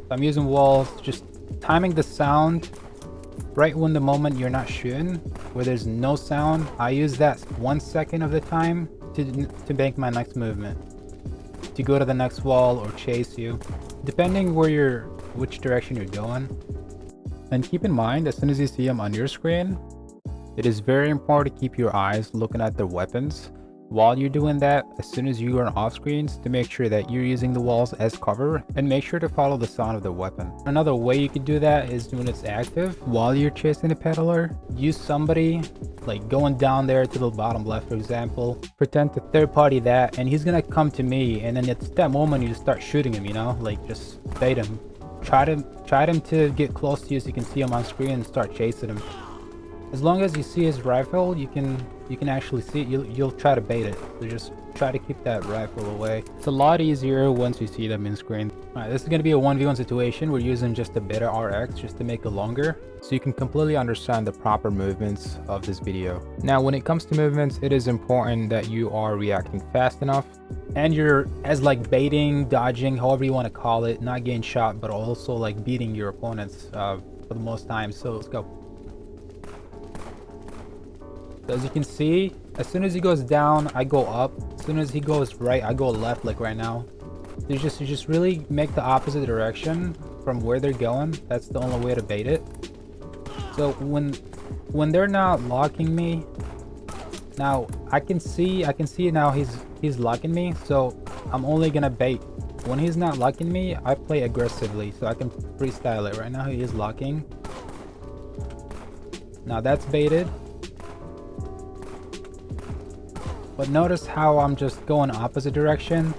I'm using walls, just timing the sound right when the moment you're not shooting, where there's no sound. I use that 1 second of the time to make my next movement, to go to the next wall or chase you, depending which direction you're going. And keep in mind, as soon as you see them on your screen, it is very important to keep your eyes looking at their weapons while you're doing that. As soon as you are off screens, to make sure that you're using the walls as cover, and make sure to follow the sound of the weapon. Another way you could do that is when it's active, while you're chasing a peddler, use somebody like going down there to the bottom left, for example, pretend to third party that, and he's gonna come to me, and then it's that moment you just start shooting him, you know, like just bait him. Try him to get close to you so you can see him on screen and start chasing him. As long as you see his rifle, you can actually see it. You'll try to bait it. So just try to keep that rifle away. It's a lot easier once you see them in screen. Alright, this is going to be a 1v1 situation. We're using just a Beta RX just to make it longer, so you can completely understand the proper movements of this video. Now, when it comes to movements, it is important that you are reacting fast enough, and you're as like baiting, dodging, however you want to call it, not getting shot, but also like beating your opponents for the most time. So let's go. So as you can see, as soon as he goes down, I go up. As soon as he goes right, I go left, like right now. You just really make the opposite direction from where they're going. That's the only way to bait it. So when they're not locking me, now I can see now he's locking me, so I'm only gonna bait. When he's not locking me, I play aggressively, so I can freestyle it. Right now he is locking. Now that's baited. But notice how I'm just going opposite direction.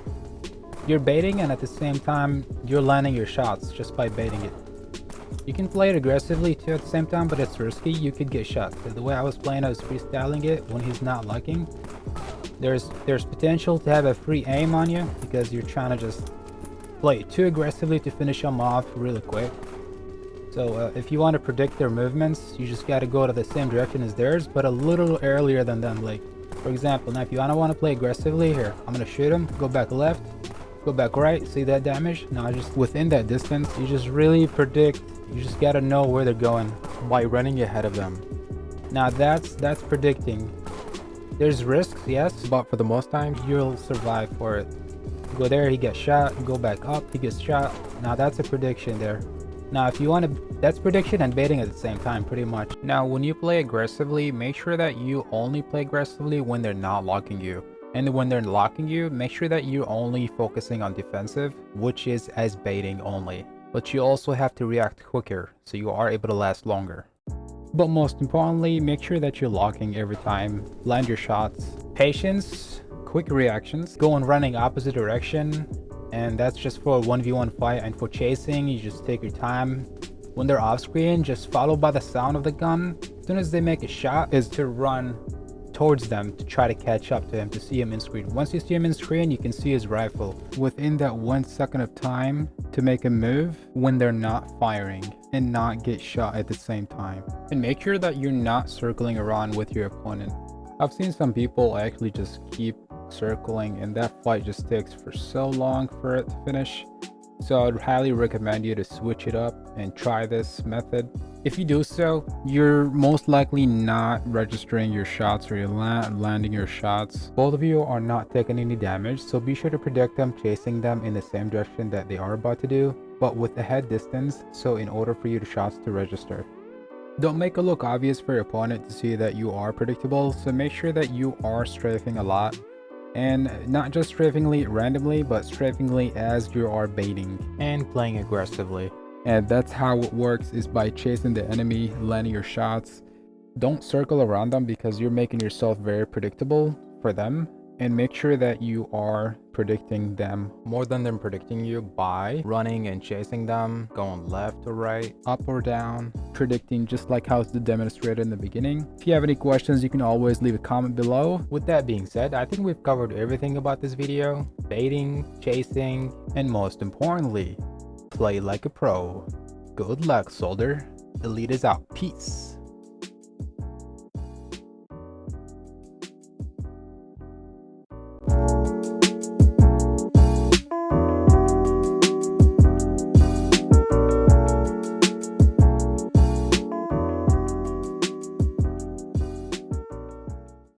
You're baiting, and at the same time you're landing your shots just by baiting it. You can play it aggressively too at the same time, but it's risky. You could get shot. The way I was playing, I was freestyling it when he's not locking. There's potential to have a free aim on you because you're trying to just play too aggressively to finish them off really quick. So if you want to predict their movements, you just got to go to the same direction as theirs, but a little earlier than them. Like, for example, now if you want to play aggressively, here, I'm going to shoot him, go back left, go back right, see that damage? Now just within that distance, you just really predict, you just got to know where they're going by running ahead of them. Now that's predicting. There's risks, yes, but for the most time, you'll survive for it. Go there, he gets shot, go back up, he gets shot. Now that's a prediction there. Now if you want to, that's prediction and baiting at the same time, pretty much. Now when you play aggressively, make sure that you only play aggressively when they're not locking you. And when they're locking you, make sure that you're only focusing on defensive, which is as baiting only. But you also have to react quicker, so you are able to last longer. But most importantly, make sure that you're locking every time, land your shots. Patience, quick reactions, go and running opposite direction. And that's just for a 1v1 fight. And for chasing, you just take your time. When they're off screen, just follow by the sound of the gun. As soon as they make a shot, is to run towards them to try to catch up to him, to see him in screen. Once you see him in screen, you can see his rifle. Within that 1 second of time to make a move when they're not firing and not get shot at the same time. And make sure that you're not circling around with your opponent. I've seen some people actually just keep circling, and that fight just takes for so long for it to finish. So I'd highly recommend you to switch it up and try this method. If you do so, you're most likely not registering your shots, or you're landing your shots. Both of you are not taking any damage, so be sure to predict them chasing them in the same direction that they are about to do, but with a head distance, so in order for your shots to register. Don't make it look obvious for your opponent to see that you are predictable, so make sure that you are strafing a lot. And not just strafingly randomly, but strafingly as you are baiting and playing aggressively. And that's how it works, is by chasing the enemy, landing your shots. Don't circle around them because you're making yourself very predictable for them. And make sure that you are predicting them more than them predicting you by running and chasing them, going left or right, up or down, predicting just like how it's demonstrated in the beginning. If you have any questions, you can always leave a comment below. With that being said, I think we've covered everything about this video. Baiting, chasing, and most importantly, play like a pro. Good luck, soldier. Elite is out. Peace.